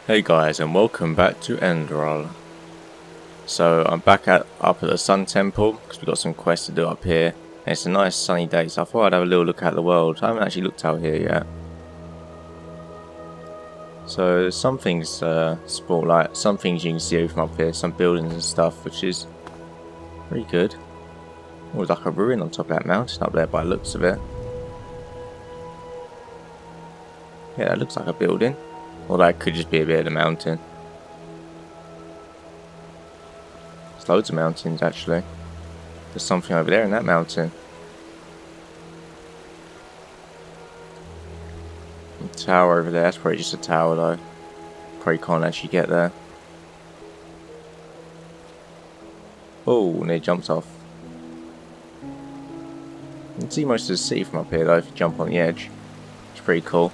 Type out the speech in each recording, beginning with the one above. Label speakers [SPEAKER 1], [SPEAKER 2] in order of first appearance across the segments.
[SPEAKER 1] Hey guys, and welcome back to Enderal. So I'm back up at the Sun Temple because we've got some quests to do up here. And it's a nice sunny day, so I thought I'd have a little look at the world. I haven't actually looked out here yet. So some things some things you can see from up here, some buildings and stuff, which is pretty good. Oh, there's like a ruin on top of that mountain up there by the looks of it. Yeah, that looks like a building. Or that could just be a bit of the mountain. There's loads of mountains actually. There's something over there in that mountain. The tower over there, that's probably just a tower though. Probably can't actually get there. Oh, and it jumps off. You can see most of the city from up here though if you jump on the edge. It's pretty cool.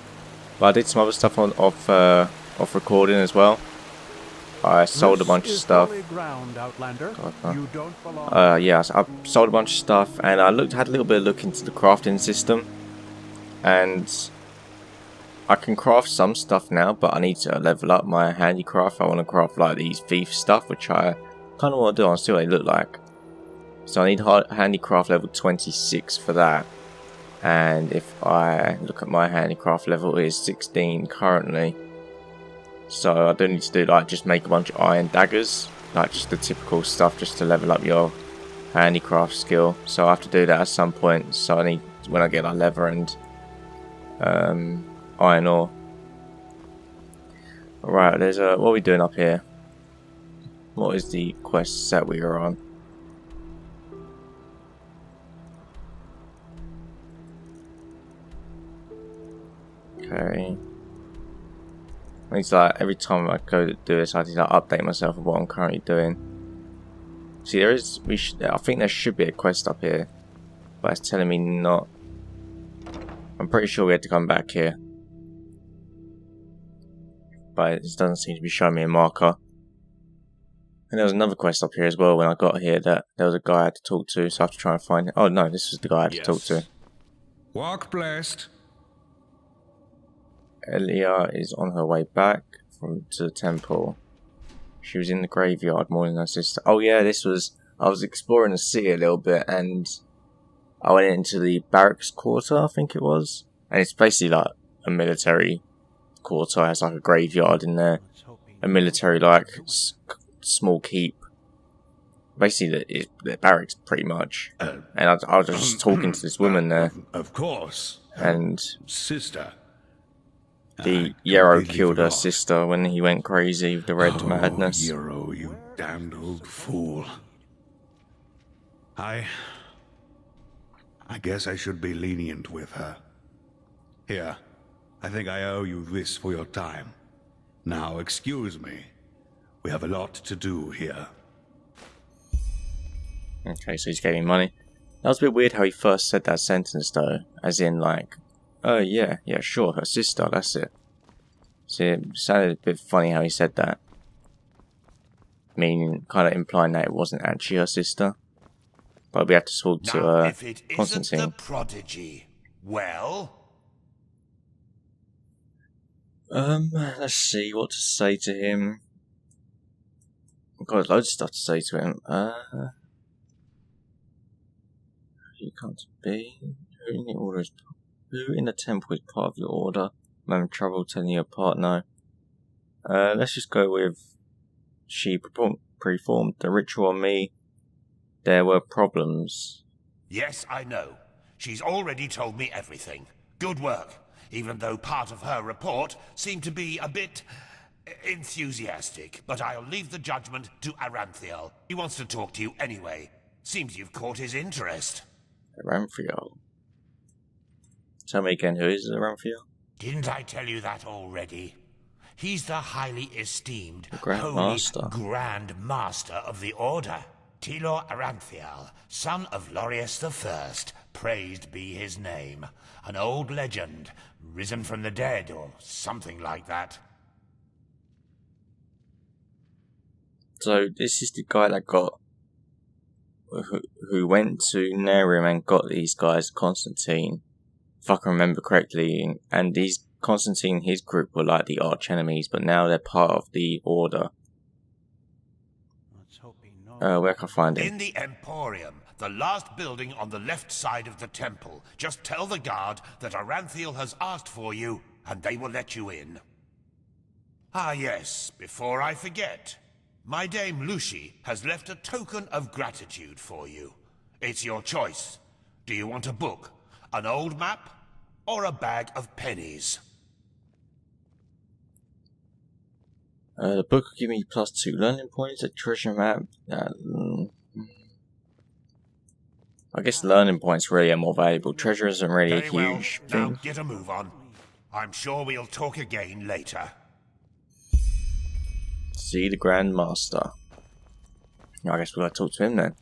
[SPEAKER 1] But I did some other stuff off recording as well. I sold a bunch of stuff. Yeah, I sold a bunch of stuff, and I had a little bit of look into the crafting system, and I can craft some stuff now, but I need to level up my handicraft. I want to craft like these thief stuff, which I kind of want to do. I see what they look like. So I need handicraft level 26 for that. And if I look at my handicraft level, it is 16 currently. So I don't need to do like just make a bunch of iron daggers, like just the typical stuff just to level up your handicraft skill. So I have to do that at some point. So I need, when I get like leather and iron ore. Alright, there's what are we doing up here? What is the quest that we are on? Okay. It's like every time I go to do this, I need to update myself of what I'm currently doing. See, there is. I think there should be a quest up here, but it's telling me not. I'm pretty sure we had to come back here, but it doesn't seem to be showing me a marker. And there was another quest up here as well when I got here that there was a guy I had to talk to, so I have to try and find it. Oh no, this was the guy I had to talk to.
[SPEAKER 2] Walk blessed.
[SPEAKER 1] Elia is on her way back to the temple. She was in the graveyard mourning her sister. Oh yeah, I was exploring the city a little bit, and I went into the barracks quarter, I think it was. And it's basically like a military quarter. It has like a graveyard in there. A military like small keep. Basically the barracks pretty much. And I was just talking to this woman there.
[SPEAKER 2] Of course.
[SPEAKER 1] And
[SPEAKER 2] sister.
[SPEAKER 1] The Yarrow killed her sister when he went crazy with the red madness.
[SPEAKER 2] Yarrow, you damned old fool. I guess I should be lenient with her. Here, I think I owe you this for your time. Now, excuse me. We have a lot to do here.
[SPEAKER 1] Okay, so he's gave me money. That was a bit weird how he first said that sentence though. As in like, oh yeah, sure, her sister, that's it. So it sounded a bit funny how he said that. Meaning, kind of implying that it wasn't actually her sister. But we had to talk to
[SPEAKER 3] if it
[SPEAKER 1] Constantine.
[SPEAKER 3] isn't the prodigy, well?
[SPEAKER 1] Let's see what to say to him. I've got loads of stuff to say to him. You can't be. Who in the temple is part of your order? I'm having trouble telling you apart now. Let's just go with she performed the ritual on me. There were problems.
[SPEAKER 3] Yes, I know. She's already told me everything. Good work. Even though part of her report seemed to be a bit enthusiastic. But I'll leave the judgment to Aranthiel. He wants to talk to you anyway. Seems you've caught his interest.
[SPEAKER 1] Aranthiel. Tell me again, who is Aranthiel?
[SPEAKER 3] Didn't I tell you that already? He's the highly esteemed,
[SPEAKER 1] Grand Master.
[SPEAKER 3] Grand Master of the Order. Tilor Aranthiel, son of Lorius I, praised be his name. An old legend, risen from the dead, or something like that.
[SPEAKER 1] So this is the guy that got who went to Nerium and got these guys, Constantine, if I can remember correctly, and these Constantine and his group were like the arch enemies, but now they're part of the Order. Where can I find it?
[SPEAKER 3] In the Emporium, the last building on the left side of the temple. Just tell the guard that Aranthiel has asked for you, and they will let you in. Ah yes, before I forget. My dame Lucy has left a token of gratitude for you. It's your choice. Do you want a book, an old map, or a bag of pennies?
[SPEAKER 1] The book will give me +2 learning points, a treasure map. I guess learning points really are more valuable. Treasure isn't really
[SPEAKER 3] Very
[SPEAKER 1] a
[SPEAKER 3] well.
[SPEAKER 1] huge
[SPEAKER 3] Now
[SPEAKER 1] thing.
[SPEAKER 3] get a move on. I'm sure we'll talk again later.
[SPEAKER 1] See the Grand Master. I guess we'll talk to him then.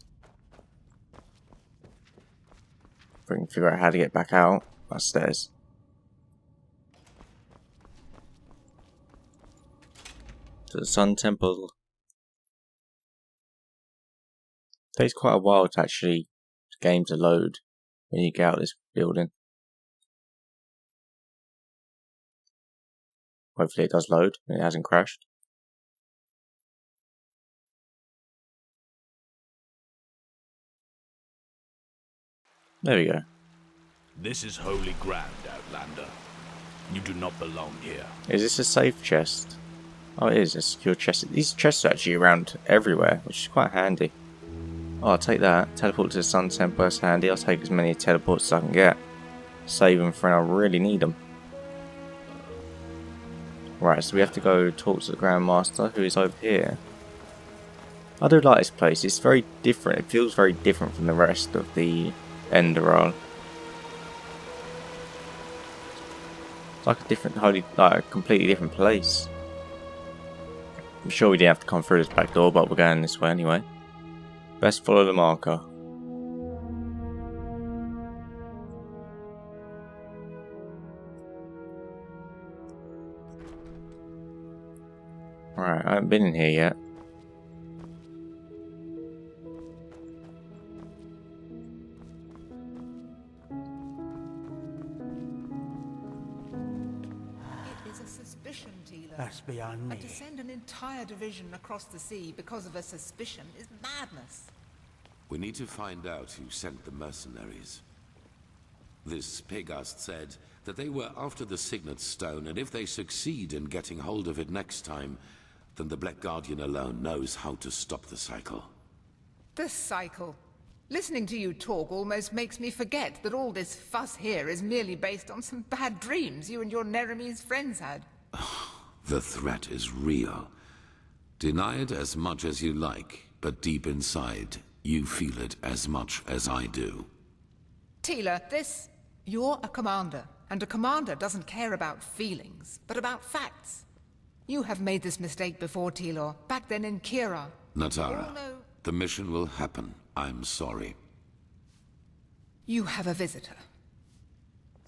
[SPEAKER 1] If we can figure out how to get back out upstairs. To the Sun Temple. It takes quite a while to actually game to load when you get out of this building. Hopefully it does load and it hasn't crashed. There we go.
[SPEAKER 4] This is holy ground, Outlander. You do not belong here.
[SPEAKER 1] Is this a safe chest? Oh, it is a secure chest. These chests are actually around everywhere, which is quite handy. Oh, I'll take that. Teleport to the Sun Temple is handy. I'll take as many teleports as I can get. Save them for when I really need them. Right, so we have to go talk to the Grand Master, who is over here. I do like this place. It's very different. It feels very different from the rest of the Enderal. It's like a different, like a completely different place. I'm sure we didn't have to come through this back door, but we're going this way anyway. Best follow the marker. Alright, I haven't been in here yet.
[SPEAKER 5] It is a suspicion, Teela.
[SPEAKER 6] That's beyond me.
[SPEAKER 5] And to send an entire division across the sea because of a suspicion is madness.
[SPEAKER 7] We need to find out who sent the mercenaries. This Pegast said that they were after the Signet Stone, and if they succeed in getting hold of it next time, then the Black Guardian alone knows how to stop the cycle.
[SPEAKER 5] The cycle. Listening to you talk almost makes me forget that all this fuss here is merely based on some bad dreams you and your Neremese friends had.
[SPEAKER 7] The threat is real. Deny it as much as you like, but deep inside, you feel it as much as I do.
[SPEAKER 5] Teela, you're a commander, and a commander doesn't care about feelings, but about facts. You have made this mistake before, Teela, back then in Kira.
[SPEAKER 7] Natara,
[SPEAKER 5] Oh, no.
[SPEAKER 7] the mission will happen. I'm sorry.
[SPEAKER 5] You have a visitor.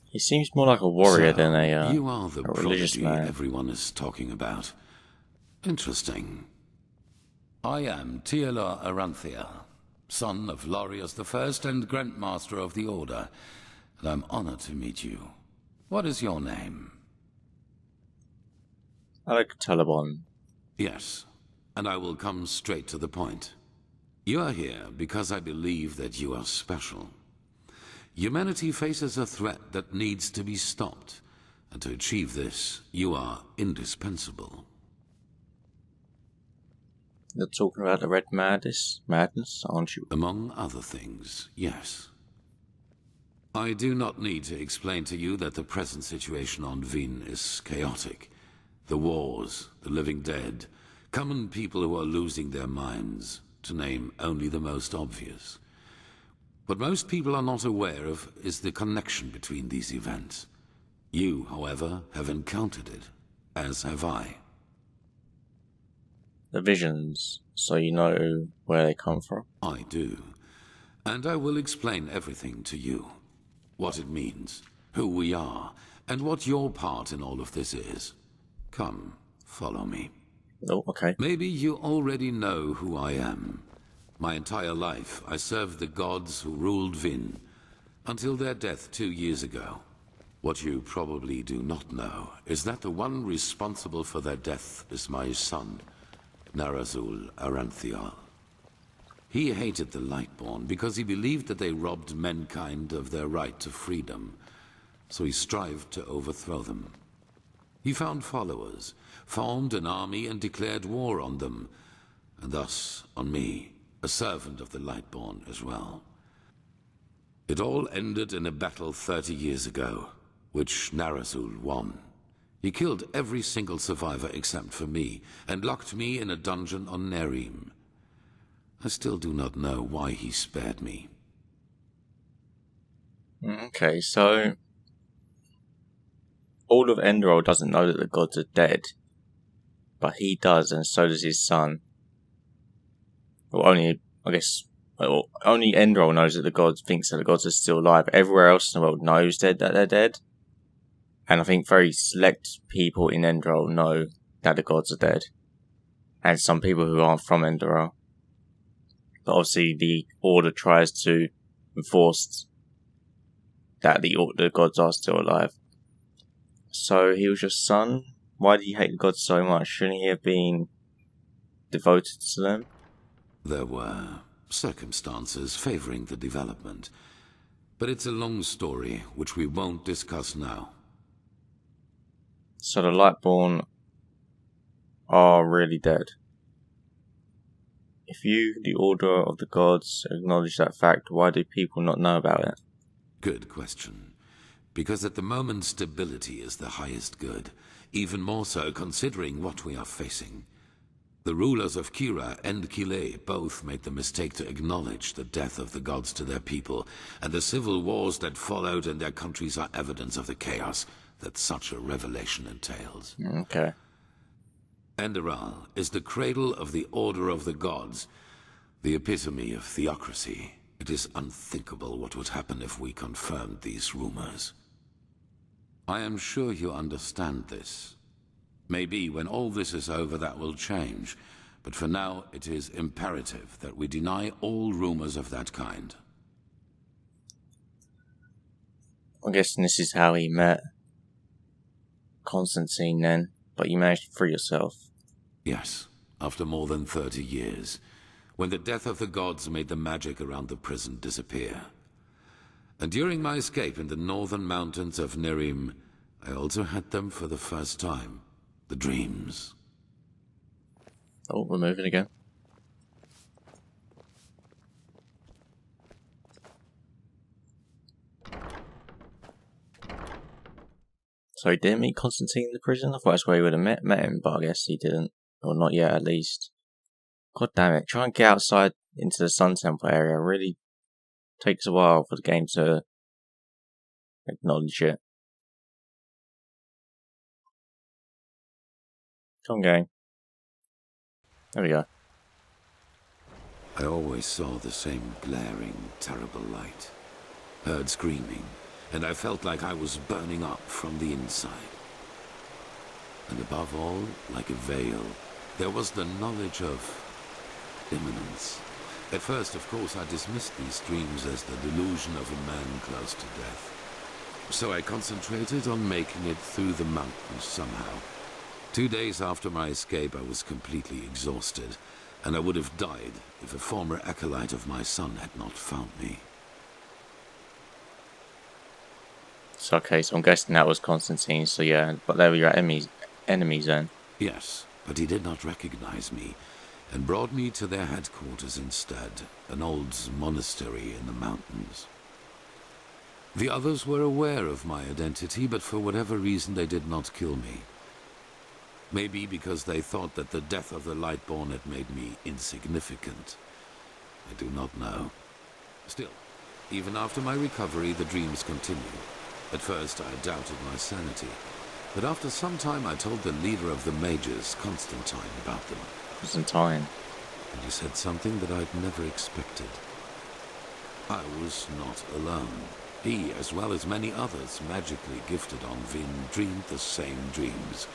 [SPEAKER 1] He seems more like a warrior
[SPEAKER 7] So,
[SPEAKER 1] than a
[SPEAKER 7] you are the
[SPEAKER 1] religious
[SPEAKER 7] prodigy
[SPEAKER 1] man.
[SPEAKER 7] everyone is talking about. Interesting. I am Teela Aranthiel, son of Lorius I and Grandmaster of the Order, and I'm honored to meet you. What is your name?
[SPEAKER 1] AlexanderHD.
[SPEAKER 7] Yes, and I will come straight to the point. You are here because I believe that you are special. Humanity faces a threat that needs to be stopped, and to achieve this, you are indispensable.
[SPEAKER 1] You're talking about the Red Madness, aren't you?
[SPEAKER 7] Among other things, yes. I do not need to explain to you that the present situation on Vin is chaotic. The wars, the living dead, common people who are losing their minds, to name only the most obvious. What most people are not aware of is the connection between these events. You, however, have encountered it, as have I.
[SPEAKER 1] The visions, so you know where they come from.
[SPEAKER 7] I do. And I will explain everything to you. What it means, who we are, and what your part in all of this is. Come, follow me.
[SPEAKER 1] Oh, okay.
[SPEAKER 7] Maybe you already know who I am. My entire life, I served the gods who ruled Vin, until their death 2 years ago. What you probably do not know is that the one responsible for their death is my son, Narazul Aranthial. He hated the Lightborn because he believed that they robbed mankind of their right to freedom, so he strived to overthrow them. He found followers, formed an army and declared war on them, and thus on me, a servant of the Lightborn as well. It all ended in a battle 30 years ago, which Narazul won. He killed every single survivor except for me, and locked me in a dungeon on Nerim. I still do not know why he spared me.
[SPEAKER 1] Okay, so all of Enderal doesn't know that the gods are dead, but he does, and so does his son. Well, only Enderal knows that the gods thinks that the gods are still alive. Everywhere else in the world knows that they're dead. And I think very select people in Enderal know that the gods are dead. And some people who aren't from Enderal. But obviously the Order tries to enforce that the gods are still alive. So he was your son? Why did he hate the gods so much? Shouldn't he have been devoted to them?
[SPEAKER 7] There were circumstances favoring the development. But it's a long story, which we won't discuss now.
[SPEAKER 1] So the Lightborn are really dead. If you, the Order of the Gods, acknowledge that fact, why do people not know about it?
[SPEAKER 7] Good question. Because at the moment stability is the highest good, even more so considering what we are facing. The rulers of Kira and Kile both made the mistake to acknowledge the death of the gods to their people, and the civil wars that followed in their countries are evidence of the chaos that such a revelation entails.
[SPEAKER 1] Okay.
[SPEAKER 7] Enderal is the cradle of the Order of the Gods, the epitome of theocracy. It is unthinkable what would happen if we confirmed these rumors. I am sure you understand this. Maybe when all this is over that will change, but for now it is imperative that we deny all rumors of that kind.
[SPEAKER 1] I'm guessing this is how he met Constantine then, but you managed to free yourself.
[SPEAKER 7] Yes, after more than 30 years, when the death of the gods made the magic around the prison disappear. And during my escape in the northern mountains of Nerim, I also had them for the first time. The dreams.
[SPEAKER 1] Oh, we're moving again. So he didn't meet Constantine in the prison? I thought that's where he would have met him, but I guess he didn't. Or not yet, at least. God damn it. Try and get outside into the Sun Temple area. It really takes a while for the game to acknowledge it. Come on, game. There we go.
[SPEAKER 7] I always saw the same glaring, terrible light. Heard screaming, and I felt like I was burning up from the inside. And above all, like a veil, there was the knowledge of imminence. At first, of course, I dismissed these dreams as the delusion of a man close to death. So I concentrated on making it through the mountains somehow. 2 days after my escape, I was completely exhausted, and I would have died if a former acolyte of my son had not found me.
[SPEAKER 1] So, okay, so I'm guessing that was Constantine, so yeah, but they were your enemies then.
[SPEAKER 7] Yes, but he did not recognize me, and brought me to their headquarters instead, an old monastery in the mountains. The others were aware of my identity, but for whatever reason they did not kill me. Maybe because they thought that the death of the Lightborn had made me insignificant. I do not know. Still, even after my recovery, the dreams continued. At first, I doubted my sanity, but after some time I told the leader of the mages, Constantine, about them.
[SPEAKER 1] Constantine?
[SPEAKER 7] And he said something that I'd never expected. I was not alone. He, as well as many others magically gifted on Vin, dreamed the same dreams.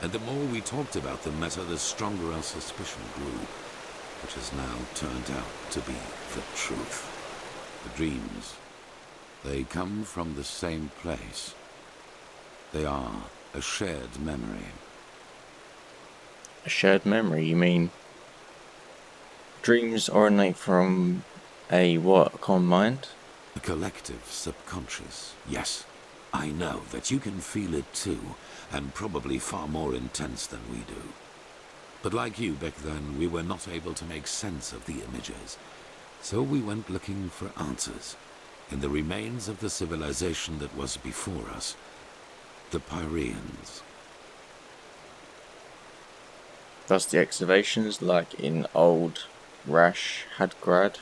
[SPEAKER 7] And the more we talked about the matter, the stronger our suspicion grew, which has now turned out to be the truth. The dreams, they come from the same place. They are a shared memory.
[SPEAKER 1] A shared memory, you mean? Dreams originate from a what? A common mind?
[SPEAKER 7] A collective subconscious. Yes, I know that you can feel it too, and probably far more intense than we do. But like you back then, we were not able to make sense of the images. So we went looking for answers in the remains of the civilization that was before us, the Pyreans.
[SPEAKER 1] Thus the excavations like in old Rash Hadgrad?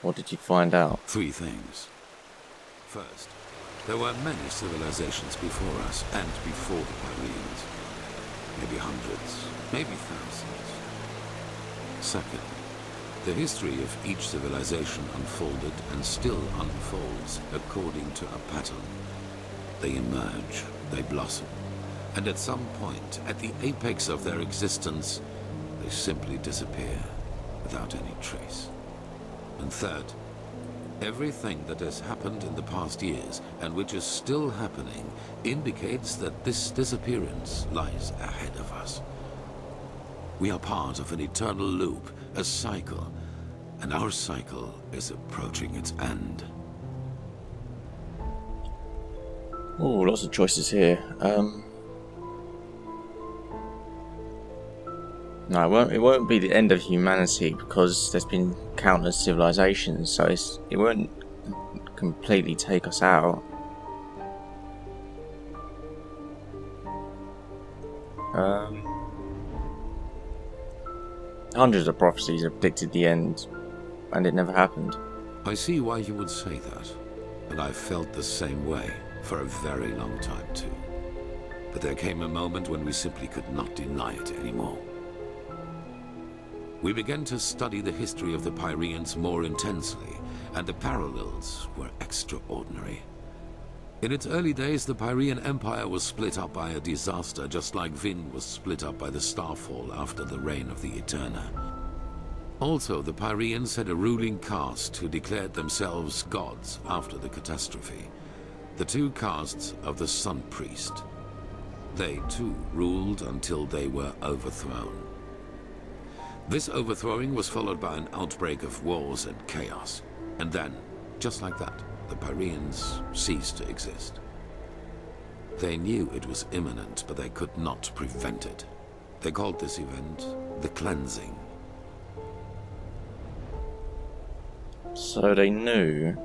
[SPEAKER 1] What did you find out?
[SPEAKER 7] 3 things. First, there were many civilizations before us and before the Pyreans. Maybe hundreds, maybe thousands. Second, the history of each civilization unfolded and still unfolds according to a pattern. They emerge, they blossom, and at some point, at the apex of their existence, they simply disappear without any trace. And third, everything that has happened in the past years, and which is still happening, indicates that this disappearance lies ahead of us. We are part of an eternal loop, a cycle, and our cycle is approaching its end.
[SPEAKER 1] Oh, lots of choices here. No, it won't be the end of humanity because there's been countless civilizations, so it won't completely take us out. Hundreds of prophecies have predicted the end, and it never happened.
[SPEAKER 7] I see why you would say that, and I felt the same way for a very long time too. But there came a moment when we simply could not deny it anymore. We began to study the history of the Pyreans more intensely, and the parallels were extraordinary. In its early days, the Pyrean Empire was split up by a disaster, just like Vin was split up by the Starfall after the reign of the Eterna. Also, the Pyreans had a ruling caste who declared themselves gods after the catastrophe. The 2 castes of the Sun Priest. They too ruled until they were overthrown. This overthrowing was followed by an outbreak of wars and chaos. And then, just like that, the Pyreans ceased to exist. They knew it was imminent, but they could not prevent it. They called this event the Cleansing.
[SPEAKER 1] So they knew,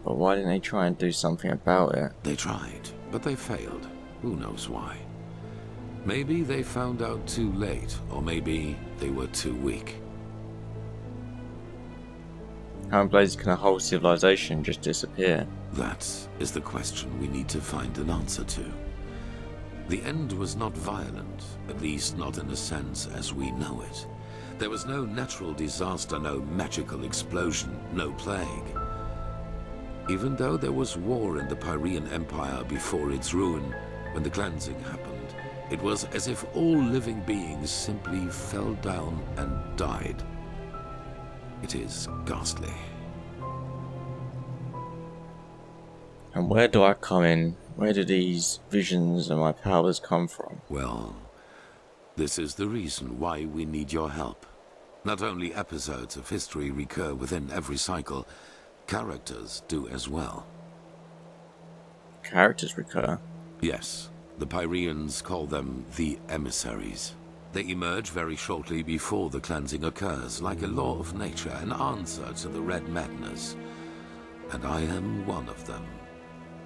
[SPEAKER 1] but why didn't they try and do something about it?
[SPEAKER 7] They tried, but they failed. Who knows why? Maybe they found out too late, or maybe they were too weak.
[SPEAKER 1] How in blazes can a whole civilization just disappear?
[SPEAKER 7] That is the question we need to find an answer to. The end was not violent, at least not in a sense as we know it. There was no natural disaster, no magical explosion, no plague. Even though there was war in the Pyrean Empire before its ruin, when the cleansing happened, it was as if all living beings simply fell down and died. It is ghastly.
[SPEAKER 1] And where do I come in? Where do these visions and my powers come from?
[SPEAKER 7] Well, this is the reason why we need your help. Not only episodes of history recur within every cycle, characters do as well.
[SPEAKER 1] Characters recur?
[SPEAKER 7] Yes, the Pyreans call them the emissaries. They emerge very shortly before the cleansing occurs, like a law of nature, an answer to the Red Madness. And I am one of them,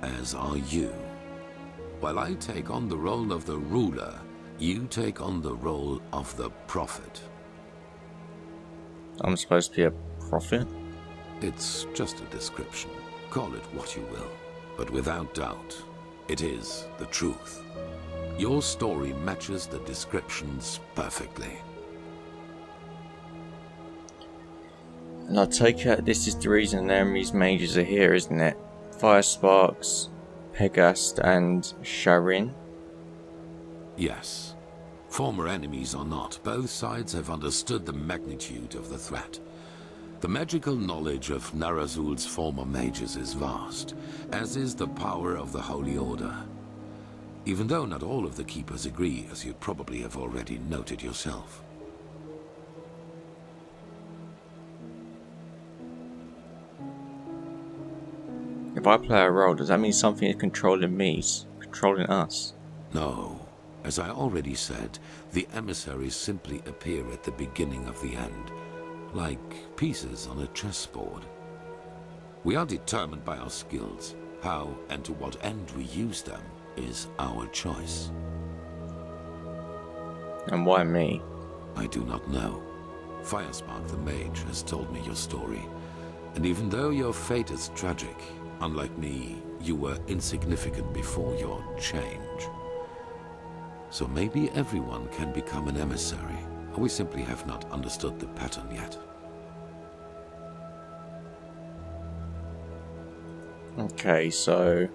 [SPEAKER 7] as are you. While I take on the role of the ruler, you take on the role of the prophet.
[SPEAKER 1] I'm supposed to be a prophet?
[SPEAKER 7] It's just a description. Call it what you will. But without doubt, it is the truth. Your story matches the descriptions perfectly.
[SPEAKER 1] And I take it this is the reason Nemesis mages are here, isn't it? Fire Sparks, Pegast and Sharin?
[SPEAKER 7] Yes. Former enemies or not, both sides have understood the magnitude of the threat. The magical knowledge of Narazul's former mages is vast, as is the power of the Holy Order. even though not all of the Keepers agree, as you probably have already noted yourself.
[SPEAKER 1] If I play a role, does that mean something is controlling me, controlling us?
[SPEAKER 7] No. As I already said, the emissaries simply appear at the beginning of the end, like pieces on a chessboard. We are determined by our skills. How and to what end we use them is our choice.
[SPEAKER 1] And why me?
[SPEAKER 7] I do not know. Firespark the Mage has told me your story, and even though your fate is tragic, unlike me, you were insignificant before your change. So maybe everyone can become an emissary, or we simply have not understood the pattern yet.
[SPEAKER 1] Okay, so...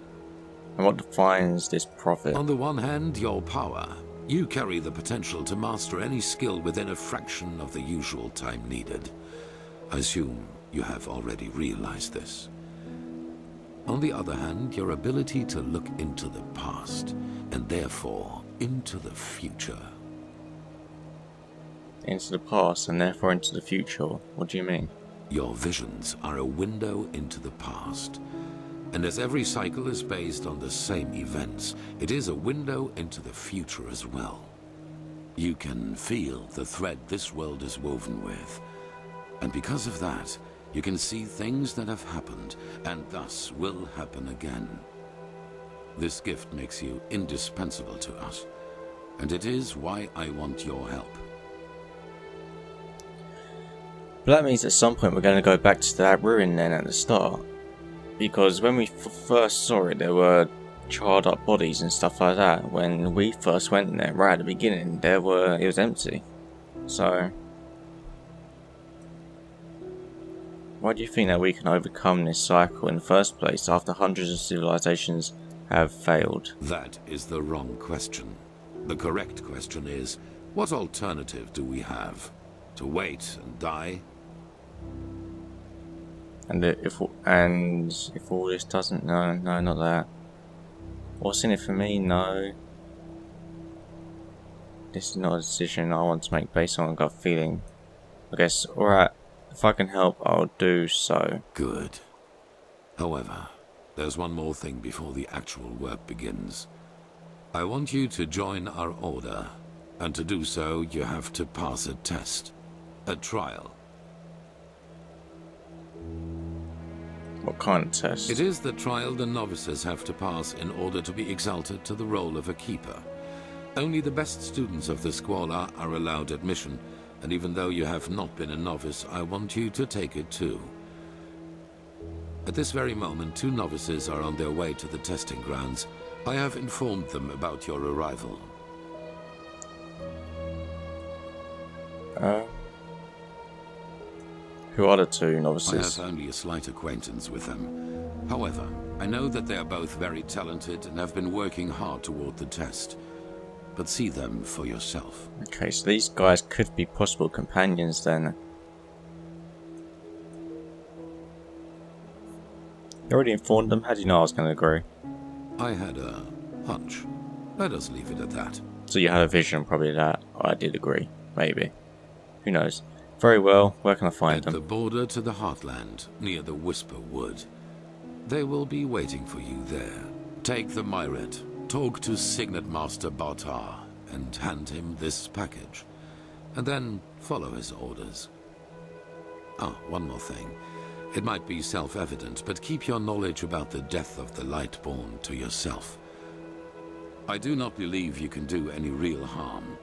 [SPEAKER 1] and what defines this prophet?
[SPEAKER 7] On the one hand, your power. You carry the potential to master any skill within a fraction of the usual time needed. I assume you have already realized this. On the other hand, your ability to look into the past, and therefore into the future.
[SPEAKER 1] Into the past and therefore into the future? What do you mean?
[SPEAKER 7] Your visions are a window into the past. And as every cycle is based on the same events, it is a window into the future as well. You can feel the thread this world is woven with. And because of that, you can see things that have happened, and thus will happen again. This gift makes you indispensable to us, and it is why I want your help.
[SPEAKER 1] But that means at some point we're going to go back to that ruin then at the start. Because when we first saw it, there were charred up bodies and stuff like that. When we first went in there, right at the beginning, it was empty. So, why do you think that we can overcome this cycle in the first place after hundreds of civilizations have failed?
[SPEAKER 7] That is the wrong question. The correct question is, what alternative do we have? To wait and die?
[SPEAKER 1] And if all this doesn't, no, not that. What's in it for me? No. This is not a decision I want to make based on a gut feeling. I guess, alright, if I can help, I'll do so.
[SPEAKER 7] Good. However, there's one more thing before the actual work begins. I want you to join our order, and to do so, you have to pass a test. A trial.
[SPEAKER 1] What kind of test?
[SPEAKER 7] It is the trial the novices have to pass in order to be exalted to the role of a keeper. Only the best students of the Squalor are allowed admission, and even though you have not been a novice, I want you to take it too. At this very moment, 2 novices are on their way to the testing grounds. I have informed them about your arrival.
[SPEAKER 1] Who are the 2 novices?
[SPEAKER 7] I have only a slight acquaintance with them. However, I know that they are both very talented and have been working hard toward the test. But see them for yourself.
[SPEAKER 1] Okay, so these guys could be possible companions then. You already informed them? How do you know I was going to agree?
[SPEAKER 7] I had a hunch. Let us leave it at that.
[SPEAKER 1] So you had a vision probably that I did agree. Maybe. Who knows? Very well, where can I find them?
[SPEAKER 7] At the border to the Heartland, near the Whisper Wood. They will be waiting for you there. Take the Myret, talk to Signet Master Bartar, and hand him this package. And then follow his orders. Ah, one more thing. It might be self-evident, but keep your knowledge about the death of the Lightborn to yourself. I do not believe you can do any real harm.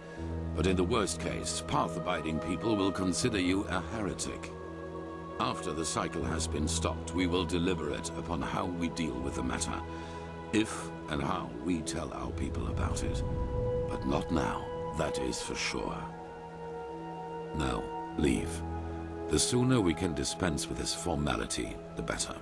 [SPEAKER 7] But in the worst case, path-abiding people will consider you a heretic. After the cycle has been stopped, we will deliberate upon how we deal with the matter. If and how we tell our people about it. But not now, that is for sure. Now, leave. The sooner we can dispense with this formality, the better.